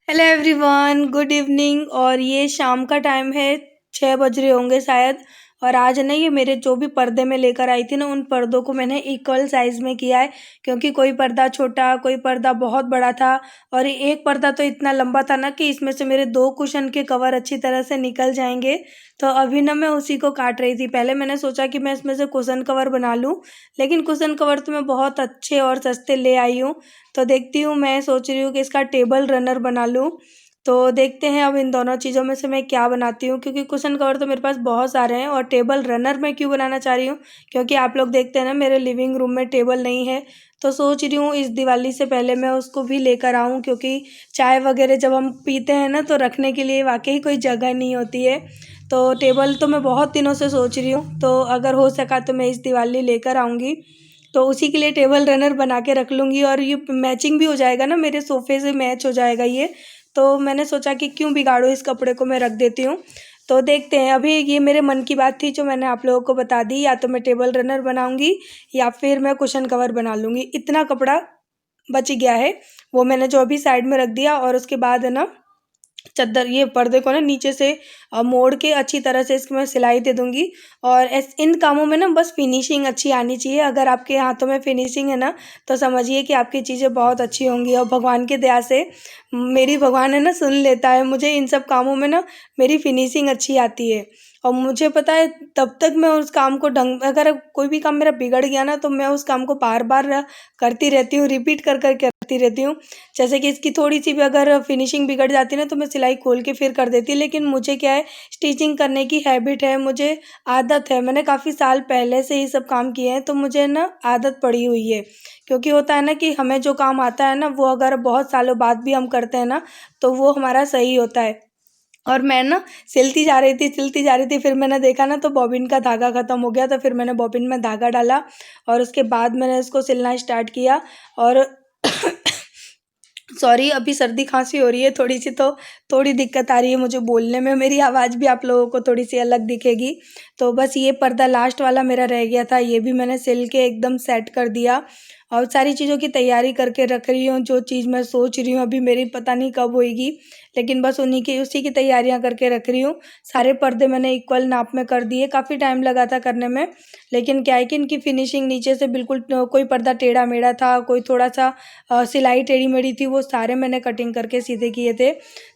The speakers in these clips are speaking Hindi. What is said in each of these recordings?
Hello everyone, good evening. और ये शाम का टाइम है, 6 बज रहे होंगे शायद। और आज ना ये मेरे जो भी पर्दे मैं लेकर आई थी ना, उन पर्दों को मैंने इक्वल साइज़ में किया है, क्योंकि कोई पर्दा छोटा, कोई पर्दा बहुत बड़ा था। और एक पर्दा तो इतना लंबा था ना कि इसमें से मेरे 2 कुशन के कवर अच्छी तरह से निकल जाएंगे। तो अभी ना मैं उसी को काट रही थी। पहले मैंने सोचा कि मैं इसमें से कुशन कवर बना लूँ, लेकिन कुशन कवर तो मैं बहुत अच्छे और सस्ते ले आई हूँ। तो देखती हूँ, मैं सोच रही हूँ कि इसका टेबल रनर बना लूँ। तो देखते हैं अब इन दोनों चीज़ों में से मैं क्या बनाती हूँ, क्योंकि कुशन कवर तो मेरे पास बहुत सारे हैं। और टेबल रनर मैं क्यों बनाना चाह रही हूँ, क्योंकि आप लोग देखते हैं ना, मेरे लिविंग रूम में टेबल नहीं है। तो सोच रही हूँ इस दिवाली से पहले मैं उसको भी लेकर आऊँ, क्योंकि चाय वगैरह जब हम पीते हैं ना, तो रखने के लिए वाकई कोई जगह नहीं होती है। तो टेबल तो मैं बहुत दिनों से सोच रही हूँ, तो अगर हो सका तो मैं इस दिवाली लेकर आऊँगी। तो उसी के लिए टेबल रनर बना के रख लूँगी, और ये मैचिंग भी हो जाएगा ना, मेरे सोफ़े से मैच हो जाएगा ये। तो मैंने सोचा कि क्यों बिगाड़ो, इस कपड़े को मैं रख देती हूँ। तो देखते हैं, अभी ये मेरे मन की बात थी जो मैंने आप लोगों को बता दी। या तो मैं टेबल रनर बनाऊँगी, या फिर मैं कुशन कवर बना लूँगी। इतना कपड़ा बच गया है, वो मैंने जो अभी साइड में रख दिया। और उसके बाद है ना, चद्दर ये पर्दे को ना नीचे से मोड़ के अच्छी तरह से इसकी मैं सिलाई दे दूंगी। और इन कामों में ना बस फिनिशिंग अच्छी आनी चाहिए। अगर आपके हाथों में फिनिशिंग है ना, तो समझिए कि आपकी चीज़ें बहुत अच्छी होंगी। और भगवान की दया से मेरी भगवान है ना, सुन लेता है मुझे इन सब कामों में ना, मेरी फिनिशिंग अच्छी आती है। और मुझे पता है, तब तक मैं उस काम को ढंग, अगर कोई भी काम मेरा बिगड़ गया ना, तो मैं उस काम को बार बार करती रहती हूँ, रिपीट कर कर करती रहती हूँ। जैसे कि इसकी थोड़ी सी भी अगर फिनिशिंग बिगड़ जाती है ना, तो मैं सिलाई खोल के फिर कर देती। लेकिन मुझे क्या है, स्टिचिंग करने की हैबिट है, मुझे आदत है। मैंने काफ़ी साल पहले से ये सब काम किए हैं, तो मुझे ना आदत पड़ी हुई है। क्योंकि होता है ना कि हमें जो काम आता है ना, वो अगर बहुत सालों बाद भी हम करते हैं ना, तो वो हमारा सही होता है। और मैं ना सिलती जा रही थी, फिर मैंने देखा ना, तो बॉबिन का धागा ख़त्म हो गया। तो फिर मैंने बॉबिन में धागा डाला, और उसके बाद मैंने इसको सिलना स्टार्ट किया। और सॉरी, अभी सर्दी खांसी हो रही है थोड़ी सी, तो थोड़ी दिक्कत आ रही है मुझे बोलने में। मेरी आवाज़ भी आप लोगों को थोड़ी सी अलग दिखेगी। तो बस ये पर्दा लास्ट वाला मेरा रह गया था, ये भी मैंने सिल के एकदम सेट कर दिया। और सारी चीज़ों की तैयारी करके रख रही हूँ। जो चीज़ मैं सोच रही हूँ अभी, मेरी पता नहीं कब होएगी, लेकिन बस उसी की तैयारियाँ करके रख रही हूँ। सारे पर्दे मैंने इक्वल नाप में कर दिए। काफ़ी टाइम लगा था करने में, लेकिन क्या है कि इनकी फिनिशिंग नीचे से बिल्कुल, कोई पर्दा टेढ़ा मेढ़ा था, कोई थोड़ा सा सिलाई टेढ़ी मेढ़ी थी, वो सारे मैंने कटिंग करके सीधे किए थे।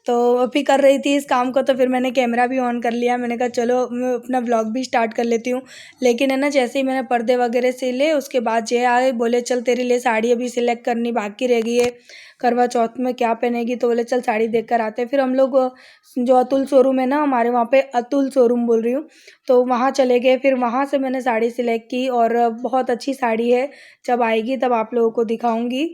तो अभी कर रही थी इस काम को, तो फिर मैंने कैमरा भी ऑन कर लिया। मैंने कहा चलो मैं अपना व्लॉग भी स्टार्ट कर लेती हूँ। लेकिन है ना, जैसे ही मैंने पर्दे वगैरह सिले, उसके बाद जय आए, बोले चल तेरे लिए साड़ी अभी सिलेक्ट करनी बाकी रह गई है, करवा चौथ में क्या पहनेगी। तो बोले चल साड़ी देख कर आते हैं। फिर हम लोग जो अतुल शोरूम है ना हमारे वहाँ पे, अतुल शोरूम बोल रही हूँ, तो वहाँ चले गए। फिर वहाँ से मैंने साड़ी सिलेक्ट की, और बहुत अच्छी साड़ी है। जब आएगी तब आप लोगों को दिखाऊंगी।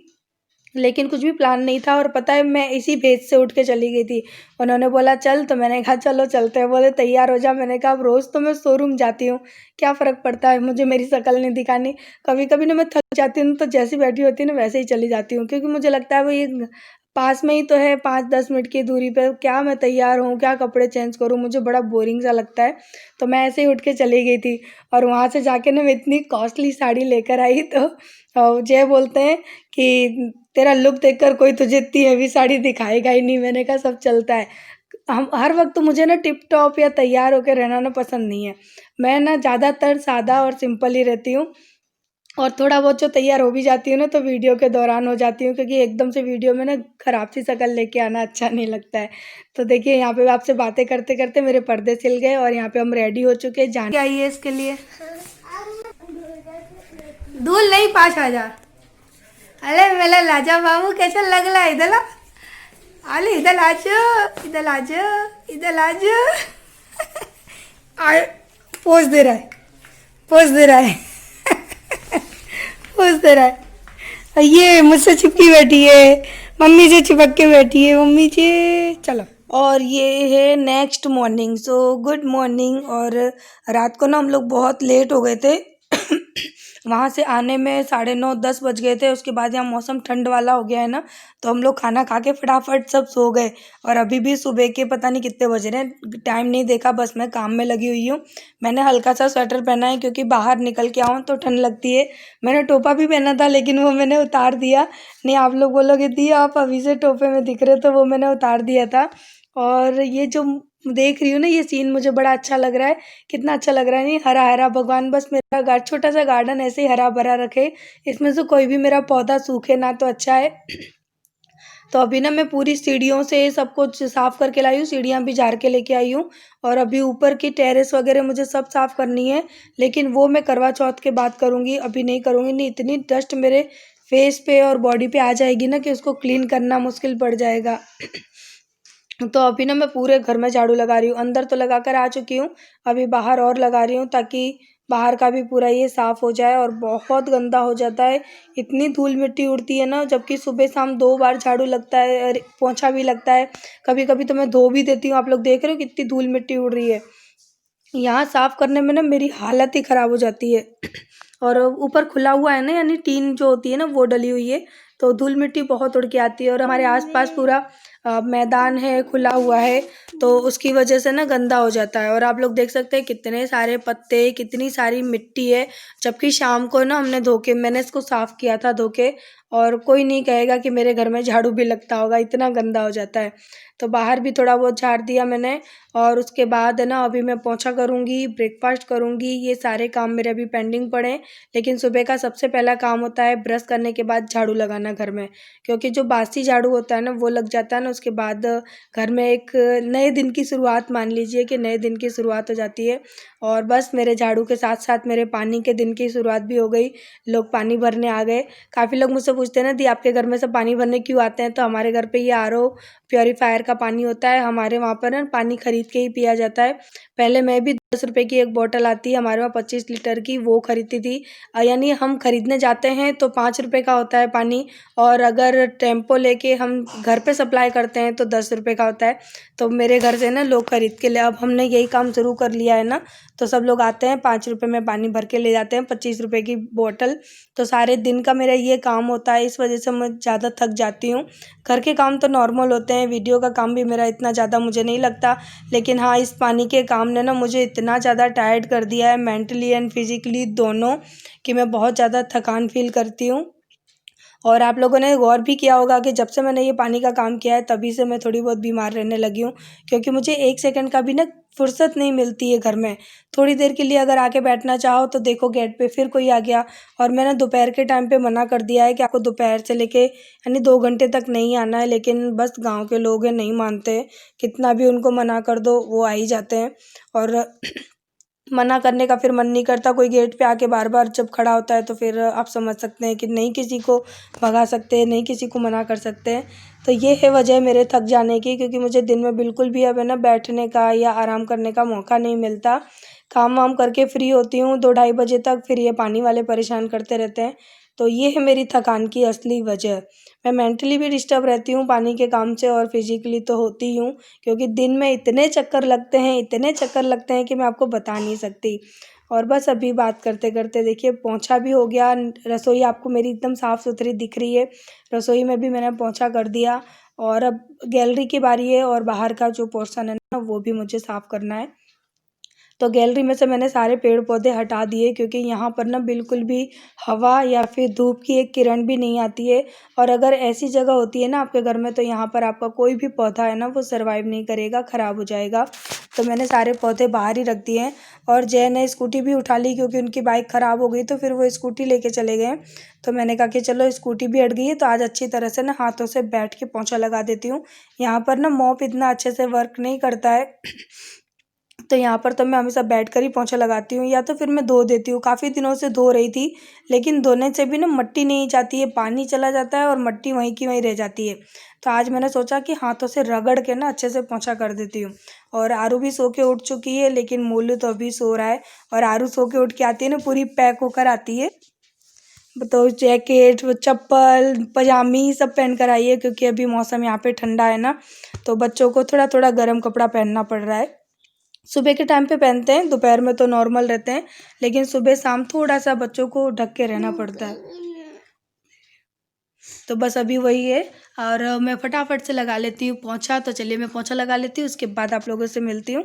लेकिन कुछ भी प्लान नहीं था, और पता है, मैं इसी भेज से उठ के चली गई थी। उन्होंने बोला चल, तो मैंने कहा चलो चलते हैं। बोले तैयार हो जा। मैंने कहा अब रोज़ तो मैं शोरूम जाती हूँ, क्या फ़र्क पड़ता है, मुझे मेरी शक्ल नहीं दिखानी। कभी कभी ना मैं थक जाती हूँ, तो जैसी बैठी होती है ना, वैसे ही चली जाती हूँ, क्योंकि मुझे लगता है वो ये पास में ही तो है, 5-10 मिनट की दूरी पे, क्या मैं तैयार हूँ, क्या कपड़े चेंज करूँ, मुझे बड़ा बोरिंग सा लगता है। तो मैं ऐसे ही उठ के चली गई थी। और वहाँ से जाके ना मैं इतनी कॉस्टली साड़ी लेकर आई। तो जय बोलते हैं कि तेरा लुक देखकर कोई तुझे इतनी हैवी साड़ी दिखाएगा ही नहीं। मैंने कहा सब चलता है। हम हर वक्त मुझे ना टिप टॉप या तैयार होकर रहना ना पसंद नहीं है। मैं ना ज़्यादातर सादा और सिंपल ही रहती हूँ। और थोड़ा बहुत जो तैयार हो भी जाती हूँ ना, तो वीडियो के दौरान हो जाती हूँ, क्योंकि एकदम से वीडियो में ना ख़राब सी शक्ल लेके आना अच्छा नहीं लगता है। तो देखिए, यहाँ पे आपसे बातें करते करते मेरे पर्दे सिल गए, और यहाँ पे हम रेडी हो चुके हैं। जाने आइए इसके लिए, दूर नहीं, 5,000। अरे मेरा लाजा बाबू कैसा लग रहा है, इधर आ। अरे इधर आ जाओ, इधर आ जाओ, इधर आ जाओ। आ, पोज दे रहा है, पोज दे रहा है। पोज दे रहा है। और ये मुझसे चिपकी बैठी है, मम्मी से चिपक के बैठी है, मम्मी से। चलो। और ये है next morning. So good morning. और रात को ना हम लोग बहुत लेट हो गए थे। वहाँ से आने में 9:30-10 बज गए थे। उसके बाद यहाँ मौसम ठंड वाला हो गया है ना, तो हम लोग खाना खा के फटाफट सब सो गए। और अभी भी सुबह के पता नहीं कितने बज रहे हैं, टाइम नहीं देखा, बस मैं काम में लगी हुई हूँ। मैंने हल्का सा स्वेटर पहना है क्योंकि बाहर निकल के आऊँ तो ठंड लगती है। मैंने टोपा भी पहना था लेकिन वो मैंने उतार दिया। नहीं, आप लोग बोलोगे दी आप अभी से टोपे में दिख रहे, तो वो मैंने उतार दिया था। और ये जो देख रही हूँ ना, ये सीन मुझे बड़ा अच्छा लग रहा है। कितना अच्छा लग रहा है, नहीं, हरा हरा। भगवान बस मेरा छोटा सा गार्डन ऐसे ही हरा भरा रखे, इसमें से कोई भी मेरा पौधा सूखे ना, तो अच्छा है। तो अभी ना मैं पूरी सीढ़ियों से सब कुछ साफ़ करके लाई हूँ, सीढ़ियाँ भी झाड़ के लेके आई हूँ। और अभी ऊपर की टेरेस वगैरह मुझे सब साफ़ करनी है, लेकिन वो मैं करवा चौथ के बाद करूँगी, अभी नहीं करूँगी। नहीं, इतनी डस्ट मेरे फेस पे और बॉडी पे आ जाएगी ना कि उसको क्लीन करना मुश्किल पड़ जाएगा। तो अभी ना मैं पूरे घर में झाड़ू लगा रही हूँ। अंदर तो लगा कर आ चुकी हूँ, अभी बाहर और लगा रही हूँ ताकि बाहर का भी पूरा ये साफ़ हो जाए। और बहुत गंदा हो जाता है, इतनी धूल मिट्टी उड़ती है ना, जबकि सुबह शाम 2 बार झाड़ू लगता है और पोंछा भी लगता है। कभी कभी तो मैं धो भी देती हूँ। आप लोग देख रहे हो कितनी धूल मिट्टी उड़ रही है। यहाँ साफ़ करने में ना मेरी हालत ही ख़राब हो जाती है। और ऊपर खुला हुआ है ना, यानी टीन जो होती है ना वो डली हुई है, तो धूल मिट्टी बहुत उड़ के आती है। और हमारे आसपास पूरा मैदान है, खुला हुआ है, तो उसकी वजह से ना गंदा हो जाता है। और आप लोग देख सकते हैं कितने सारे पत्ते, कितनी सारी मिट्टी है, जबकि शाम को ना मैंने इसको साफ़ किया था धो के। और कोई नहीं कहेगा कि मेरे घर में झाड़ू भी लगता होगा, इतना गंदा हो जाता है। तो बाहर भी थोड़ा बहुत झाड़ दिया मैंने। और उसके बाद है ना, अभी मैं पोंछा करूँगी, ब्रेकफास्ट करूँगी, ये सारे काम मेरे अभी पेंडिंग पड़े हैं। लेकिन सुबह का सबसे पहला काम होता है ब्रश करने के बाद झाड़ू लगाना घर में, क्योंकि जो बासी झाड़ू होता है ना वो लग जाता है ना, उसके बाद घर में एक नए दिन की शुरुआत, मान लीजिए कि नए दिन की शुरुआत हो जाती है। और बस मेरे झाड़ू के साथ साथ मेरे पानी के दिन की शुरुआत भी हो गई। लोग पानी भरने आ गए। काफ़ी लोग मुझसे पूछते हैं ना, दी आपके घर में सब पानी भरने क्यों आते हैं? तो हमारे घर पे ये आरओ प्योरीफायर का पानी होता है। हमारे वहाँ पर ना पानी खरीद के ही पिया जाता है। पहले मैं भी 10 रुपए की एक बोतल आती है हमारे वहाँ 25 लीटर की, वो खरीदती थी। यानी हम खरीदने जाते हैं तो 5 रुपए का होता है पानी, और अगर टेम्पो लेके हम घर पे सप्लाई करते हैं तो 10 रुपए का होता है। तो मेरे घर से ना लोग खरीद के ले, अब हमने यही काम शुरू कर लिया है ना, तो सब लोग आते हैं 5 रुपए में पानी भर के ले जाते हैं, 25 रुपए की बोतल। तो सारे दिन का मेरा ये काम होता है, इस वजह से मैं ज़्यादा थक जाती हूँ। घर के काम तो नॉर्मल होते हैं, वीडियो का काम भी मेरा इतना ज़्यादा मुझे नहीं लगता, लेकिन हाँ, इस पानी के काम ने ना मुझे इतना ज़्यादा टायर्ड कर दिया है, मेंटली एंड फिजिकली दोनों, कि मैं बहुत ज़्यादा थकान फील करती हूँ। और आप लोगों ने गौर भी किया होगा कि जब से मैंने ये पानी का काम किया है तभी से मैं थोड़ी बहुत बीमार रहने लगी हूँ, क्योंकि मुझे 1 सेकंड का भी ना फुर्सत नहीं मिलती है घर में। थोड़ी देर के लिए अगर आके बैठना चाहो तो देखो गेट पे फिर कोई आ गया। और मैंने दोपहर के टाइम पे मना कर दिया है कि आपको दोपहर से लेके यानी 2 घंटे तक नहीं आना है, लेकिन बस गाँव के लोग हैं, नहीं मानते। कितना भी उनको मना कर दो वो आ ही जाते हैं। और मना करने का फिर मन नहीं करता, कोई गेट पे आके बार बार जब खड़ा होता है तो फिर आप समझ सकते हैं कि नहीं किसी को भगा सकते, नहीं किसी को मना कर सकते हैं। तो ये है वजह मेरे थक जाने की, क्योंकि मुझे दिन में बिल्कुल भी अब है ना बैठने का या आराम करने का मौका नहीं मिलता। काम वाम करके फ्री होती हूँ 2-2:30 बजे तक, फिर ये पानी वाले परेशान करते रहते हैं। तो ये है मेरी थकान की असली वजह। मैं मेंटली भी डिस्टर्ब रहती हूँ पानी के काम से, और फिजिकली तो होती ही हूँ, क्योंकि दिन में इतने चक्कर लगते हैं, इतने चक्कर लगते हैं कि मैं आपको बता नहीं सकती। और बस अभी बात करते करते देखिए पोंछा भी हो गया, रसोई आपको मेरी एकदम साफ़ सुथरी दिख रही है, रसोई में भी मैंने पोंछा कर दिया। और अब गैलरी की बारी है, और बाहर का जो पोर्शन है ना वो भी मुझे साफ़ करना है। तो गैलरी में से मैंने सारे पेड़ पौधे हटा दिए, क्योंकि यहाँ पर ना बिल्कुल भी हवा या फिर धूप की एक किरण भी नहीं आती है। और अगर ऐसी जगह होती है ना आपके घर में, तो यहाँ पर आपका कोई भी पौधा है ना वो सर्वाइव नहीं करेगा, ख़राब हो जाएगा। तो मैंने सारे पौधे बाहर ही रख दिए हैं। और जय ने स्कूटी भी उठा ली, क्योंकि उनकी बाइक ख़राब हो गई, तो फिर वो स्कूटी लेके चले गए। तो मैंने कहा कि चलो स्कूटी भी हट गई है तो आज अच्छी तरह से ना हाथों से बैठ के पोंछा लगा देती हूँ। यहाँ पर ना मॉप इतना अच्छे से वर्क नहीं करता है। तो यहाँ पर तो मैं हमेशा बैठकर ही पोंछा लगाती हूँ, या तो फिर मैं धो देती हूँ। काफ़ी दिनों से धो रही थी, लेकिन धोने से भी ना मिट्टी नहीं जाती है, पानी चला जाता है और मिट्टी वहीं की वहीं रह जाती है। तो आज मैंने सोचा कि हाथों से रगड़ के ना अच्छे से पोंछा कर देती हूँ। और आरू भी सो के उठ चुकी है, लेकिन मोलू तो अभी सो रहा है। और आरू सो के उठ के आती है ना पूरी पैक होकर आती है, तो जैकेट, वो चप्पल, पजामी सब पहन कर आई है, क्योंकि अभी मौसम यहाँ पे ठंडा है ना, तो बच्चों को थोड़ा थोड़ा गर्म कपड़ा पहनना पड़ रहा है। सुबह के टाइम पे पहनते हैं, दोपहर में तो नॉर्मल रहते हैं, लेकिन सुबह शाम थोड़ा सा बच्चों को ढक के रहना पड़ता है। तो बस अभी वही है। और मैं फटाफट से लगा लेती हूँ पोंछा। तो चलिए मैं पोंछा लगा लेती हूँ, उसके बाद आप लोगों से मिलती हूँ।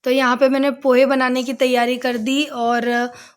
तो यहाँ पे मैंने पोहे बनाने की तैयारी कर दी और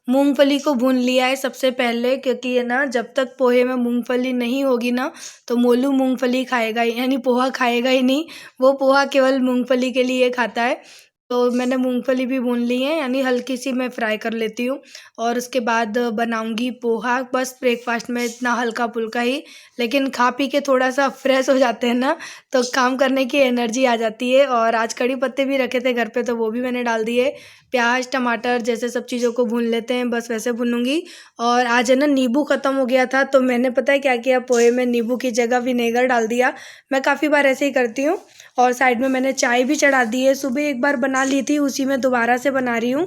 मूंगफली को भून लिया है सबसे पहले, क्योंकि है ना जब तक पोहे में मूंगफली नहीं होगी ना तो मोलू मूंगफली खाएगा यानी पोहा खाएगा ही नहीं। वो पोहा केवल मूंगफली के लिए खाता है। तो मैंने मूंगफली भी भून ली है, यानी हल्की सी मैं फ्राई कर लेती हूँ। और उसके बाद बनाऊंगी पोहा, बस ब्रेकफास्ट में इतना हल्का फुल्का ही। लेकिन खा पी के थोड़ा सा फ्रेश हो जाते हैं ना, तो काम करने की एनर्जी आ जाती है। और आज कड़ी पत्ते भी रखे थे घर पे, तो वो भी मैंने डाल दिए। प्याज टमाटर जैसे सब चीज़ों को भून लेते हैं, बस वैसे भूनूंगी। और आज है ना नींबू ख़त्म हो गया था, तो मैंने पता है क्या किया, पोहे में नींबू की जगह विनेगर डाल दिया। मैं काफ़ी बार ऐसे ही करती हूँ। और साइड में मैंने चाय भी चढ़ा दी है, सुबह एक बार बना ली थी, उसी में दोबारा से बना रही हूँ।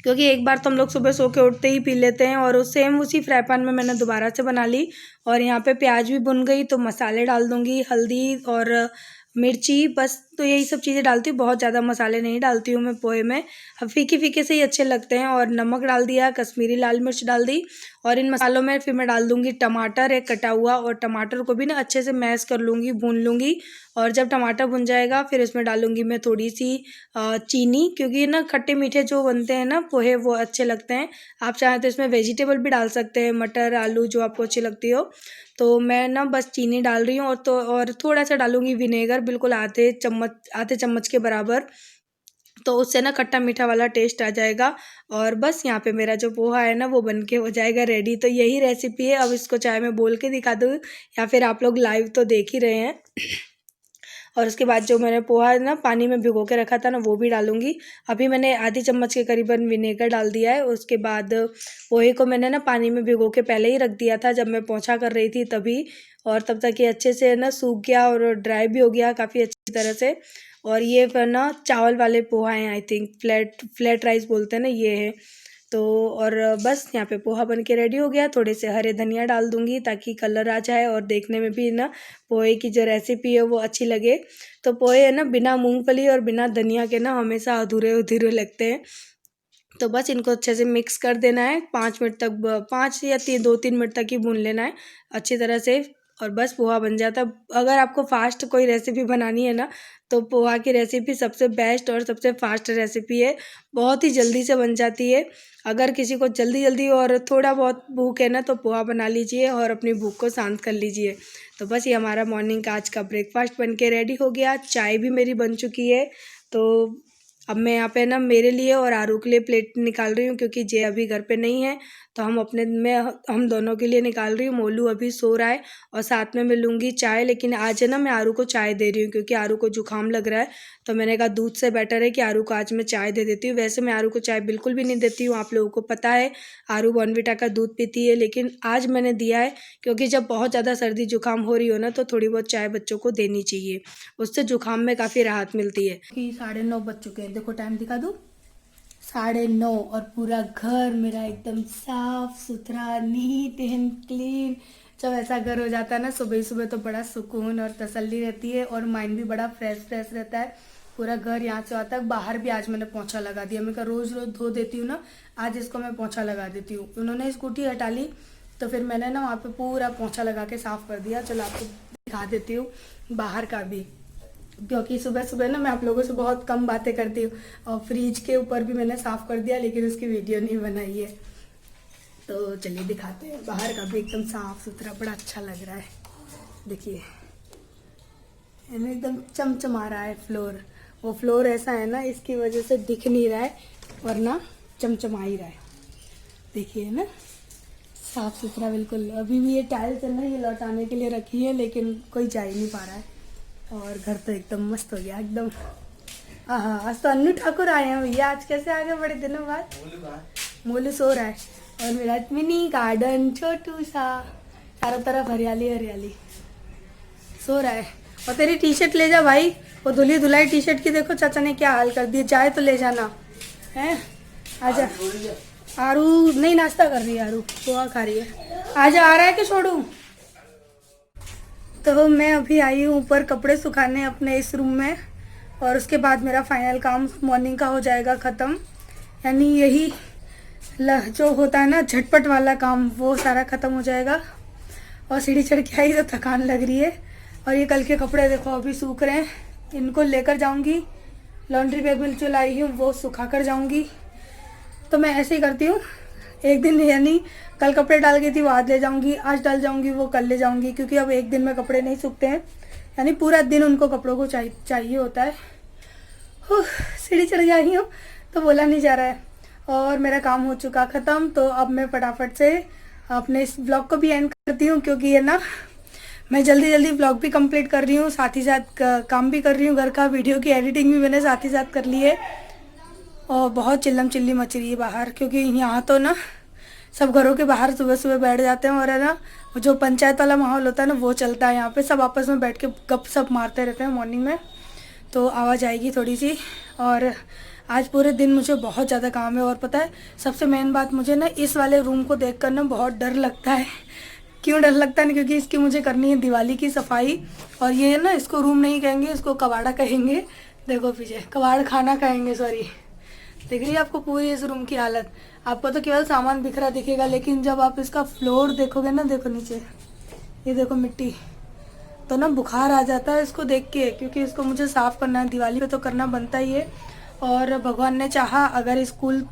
क्योंकि एक बार तो हम लोग सुबह सो के उठते ही पी लेते हैं, और उस सेम उसी फ्राई पैन में मैंने दोबारा से बना ली। और यहाँ पे प्याज भी भुन गई, तो मसाले डाल दूँगी, हल्दी और मिर्ची, बस तो यही सब चीज़ें डालती हूँ। बहुत ज़्यादा मसाले नहीं डालती हूँ मैं पोहे में, फीके फीके से ही अच्छे लगते हैं। और नमक डाल दिया, कश्मीरी लाल मिर्च डाल दी। और इन मसालों में फिर मैं डाल दूँगी टमाटर एक कटा हुआ, और टमाटर को भी ना अच्छे से मैश कर लूँगी, भून लूँगी। और जब टमाटर भुन जाएगा फिर इसमें डालूँगी मैं थोड़ी सी चीनी, क्योंकि ना खट्टे मीठे जो बनते हैं ना पोहे वो अच्छे लगते हैं। आप चाहें तो इसमें वेजिटेबल भी डाल सकते हैं, मटर आलू जो आपको अच्छी लगती हो। तो मैं ना बस चीनी डाल रही हूँ, और थोड़ा सा डालूँगी विनेगर, बिल्कुल आधे चम्मच के बराबर। तो उससे ना खट्टा मीठा वाला टेस्ट आ जाएगा। और बस यहाँ पे मेरा जो पोहा है ना वो बन के हो जाएगा रेडी। तो यही रेसिपी है, अब इसको चाहे मैं बोल के दिखा दूँ या फिर आप लोग लाइव तो देख ही रहे हैं। और उसके बाद जो मैंने पोहा ना पानी में भिगो के रखा था ना वो भी डालूंगी। अभी मैंने आधी चम्मच के करीबन विनेगर डाल दिया है। उसके बाद पोहे को मैंने ना पानी में भिगो के पहले ही रख दिया था, जब मैं पोंछा कर रही थी तभी। और तब तक ये अच्छे से ना सूख गया और ड्राई भी हो गया काफ़ी अच्छी तरह से। और ये फिर ना चावल वाले पोहा हैं, I think flat flat rice बोलते हैं ना, ये है। तो और बस यहाँ पे पोहा बन के रेडी हो गया। थोड़े से हरे धनिया डाल दूँगी ताकि कलर आ जाए और देखने में भी ना पोहे की जो रेसिपी है वो अच्छी लगे। तो पोहे है ना बिना मूंगफली और बिना धनिया के ना हमेशा अधूरे अधूरे लगते हैं। तो बस इनको अच्छे से मिक्स कर देना है, 5 मिनट तक, 2-3 मिनट तक ही भून लेना है अच्छी तरह से। और बस पोहा बन जाता है। अगर आपको फास्ट कोई रेसिपी बनानी है ना, तो पोहा की रेसिपी सबसे बेस्ट और सबसे फास्ट रेसिपी है, बहुत ही जल्दी से बन जाती है। अगर किसी को जल्दी जल्दी और थोड़ा बहुत भूख है ना, तो पोहा बना लीजिए और अपनी भूख को शांत कर लीजिए। तो बस ये हमारा मॉर्निंग का आज का ब्रेकफास्ट बन के रेडी हो गया। चाय भी मेरी बन चुकी है। तो अब मैं यहाँ पे ना मेरे लिए और आरू के लिए प्लेट निकाल रही हूँ, क्योंकि जे अभी घर पे नहीं है तो हम दोनों के लिए निकाल रही हूँ। मोलू अभी सो रहा है और साथ में मैं लूँगी चाय। लेकिन आज है ना मैं आरू को चाय दे रही हूँ, क्योंकि आरू को जुकाम लग रहा है। तो मैंने कहा दूध से बेटर है कि आरू को आज मैं चाय दे देती हूँ। वैसे मैं आरू को चाय बिल्कुल भी नहीं देती हूँ, आप लोगों को पता है आरू बॉर्नविटा का दूध पीती है। लेकिन आज मैंने दिया है, क्योंकि जब बहुत ज़्यादा सर्दी जुकाम हो रही हो ना तो थोड़ी बहुत चाय बच्चों को देनी चाहिए, उससे जुकाम में काफ़ी राहत मिलती है। कि 9:30 बज चुके हैं, देखो टाइम दिखा दूँ, 9:30, और पूरा घर मेरा एकदम साफ सुथरा, नीट एंड क्लीन। जब ऐसा घर हो जाता है ना सुबह सुबह तो बड़ा सुकून और तसल्ली रहती है, और माइंड भी बड़ा फ्रेश रहता है। पूरा घर यहाँ से आता है। बाहर भी आज मैंने पोंछा लगा दिया। मैं रोज़ धो देती हूँ ना, आज इसको मैं पोंछा लगा देती हूँ। उन्होंने स्कूटी हटा ली तो फिर मैंने ना वहाँ पे पूरा पोंछा लगा के साफ़ कर दिया। चलो आपको दिखा देती हूँ बाहर का भी, क्योंकि सुबह सुबह ना मैं आप लोगों से बहुत कम बातें करती हूँ। और फ्रिज के ऊपर भी मैंने साफ़ कर दिया, लेकिन उसकी वीडियो नहीं बनाई है। तो चलिए दिखाते हैं। बाहर का भी एकदम साफ़ सुथरा बड़ा अच्छा लग रहा है। देखिए एकदम चमचमा रहा है फ्लोर। वो फ्लोर ऐसा है ना, इसकी वजह से दिख नहीं रहा है, वरना चमचमा ही रहा है। देखिए ना, साफ़ सुथरा बिल्कुल। अभी भी ये टाइल्स है ना, ये लौटाने के लिए रखी है, लेकिन कोई जा ही नहीं पा रहा है। और घर तो एकदम मस्त हो गया एकदम। हाँ, आज तो अन्नू ठाकुर आए हैं भैया। आज कैसे आ गए बड़े दिनों बाद? मोलू सो रहा है, और मेरा मिनी गार्डन छोटू सा, चारों तरफ हरियाली हरियाली, सो रहा है। और तेरी टी शर्ट ले जा भाई, वो धुली धुलाई टी शर्ट की देखो चाचा ने क्या हाल कर दिया। जाए तो ले जाना है। आजा। आरू नहीं, नाश्ता कर रही है, आरू पोहा खा रही है। आजा, आ रहा है कि छोड़ू? तो मैं अभी आई हूँ ऊपर कपड़े सुखाने अपने इस रूम में, और उसके बाद मेरा फाइनल काम मॉर्निंग का हो जाएगा ख़त्म। यानी यही जो होता है ना झटपट वाला काम, वो सारा ख़त्म हो जाएगा। और सीढ़ी चढ़ के आई तो थकान लग रही है। और ये कल के कपड़े देखो अभी सूख रहे हैं, इनको लेकर जाऊंगी। लॉन्ड्री बैग में जो लाई हूँ वो सुखा कर जाऊंगी। तो मैं ऐसे ही करती हूँ, एक दिन यानी कल कपड़े डाल गई थी वो आज ले जाऊंगी, आज डाल जाऊंगी वो कल ले जाऊंगी, क्योंकि अब एक दिन में कपड़े नहीं सूखते हैं। यानी पूरा दिन उनको कपड़ों को चाहिए होता है। सीढ़ी चढ़ के आई हूँ तो बोला नहीं जा रहा है। और मेरा काम हो चुका ख़त्म। तो अब मैं फटाफट से अपने इस ब्लॉग को भी एंड करती हूँ, क्योंकि ये ना मैं जल्दी जल्दी ब्लॉग भी कंप्लीट कर रही हूँ, साथ ही साथ काम भी कर रही हूँ घर का। वीडियो की एडिटिंग भी मैंने साथ ही साथ कर ली है। और बहुत चिल्लम चिल्ली मच रही है बाहर, क्योंकि यहाँ तो ना सब घरों के बाहर सुबह सुबह बैठ जाते हैं, और है ना जो पंचायत वाला माहौल होता है ना वो चलता है यहाँ पे। सब आपस में बैठ के गप सप मारते रहते हैं मॉर्निंग में, तो आवाज़ आएगी थोड़ी सी। और आज पूरे दिन मुझे बहुत ज़्यादा काम है। और पता है सबसे मेन बात, मुझे ना इस वाले रूम को देख कर ना बहुत डर लगता है। क्यों डर लगता है? क्योंकि इसकी मुझे करनी है दिवाली की सफाई। और ये ना इसको रूम नहीं कहेंगे, इसको कबाड़ा कहेंगे। देखो पीछे कबाड़ खाना कहेंगे, सॉरी। दिख रही है आपको पूरी इस रूम की हालत? आपको तो केवल सामान बिखरा दिखेगा, लेकिन जब आप इसका फ्लोर देखोगे ना, देखो नीचे ये देखो मिट्टी, तो ना बुखार आ जाता है इसको देख के। क्योंकि इसको मुझे साफ़ करना है, दिवाली पे तो करना बनता ही है। और भगवान ने चाहा अगर स्कूल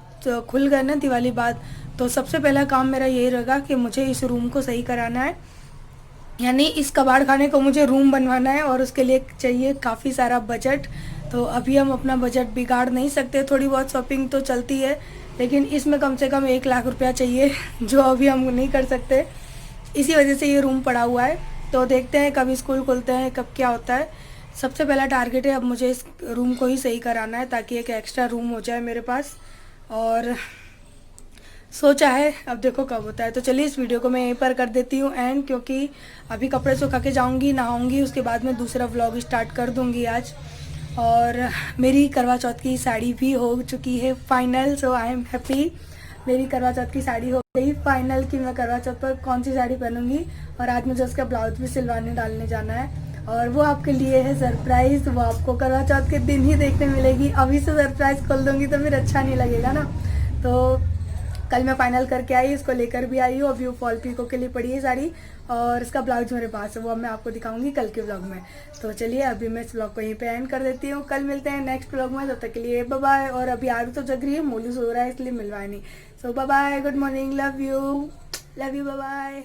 खुल गए ना दिवाली बाद, तो सबसे पहला काम मेरा यही रहेगा कि मुझे इस रूम को सही कराना है। यानी इस कबाड़ खाने को मुझे रूम बनवाना है, और उसके लिए चाहिए काफ़ी सारा बजट। तो अभी हम अपना बजट बिगाड़ नहीं सकते, थोड़ी बहुत शॉपिंग तो चलती है, लेकिन इसमें कम से कम 1 लाख रुपया चाहिए, जो अभी हम नहीं कर सकते। इसी वजह से ये रूम पड़ा हुआ है। तो देखते हैं कब स्कूल खुलते हैं, कब क्या होता है। सबसे पहला टारगेट है अब मुझे इस रूम को ही सही कराना है, ताकि एक एक्स्ट्रा रूम हो जाए मेरे पास। और सोचा है, अब देखो कब होता है। तो चलिए इस वीडियो को मैं यहीं पर कर देती हूँ एंड, क्योंकि अभी कपड़े सुखा के जाऊँगी, नहाऊँगी, उसके बाद मैं दूसरा व्लॉग स्टार्ट कर दूँगी आज। और मेरी करवा चौथ की साड़ी भी हो चुकी है final, so I am happy. मेरी करवा चौथ की साड़ी हो गई फाइनल कि मैं करवा चौथ पर कौन सी साड़ी पहनूंगी। और आज मुझे उसका ब्लाउज भी सिलवाने डालने जाना है, और वो आपके लिए है सरप्राइज़। वो आपको करवा चौथ के दिन ही देखने मिलेगी। अभी से सरप्राइज़ खोल दूँगी तो फिर अच्छा नहीं लगेगा ना। तो कल मैं फाइनल करके आई, इसको लेकर भी आई हूँ। अभी वो फॉल पीको के लिए पड़ी है साड़ी, और इसका ब्लाउज मेरे पास है, वो अब मैं आपको दिखाऊंगी कल के ब्लॉग में। तो चलिए अभी मैं इस ब्लॉग को यहीं पे एंड कर देती हूँ। कल मिलते हैं नेक्स्ट ब्लॉग में, तब तक के लिए बाय बाय। और अभी आरू तो जग रही है, मोलू सो रहा है, इसलिए मिलवाए नहीं। So bye bye, good morning, love you bye bye.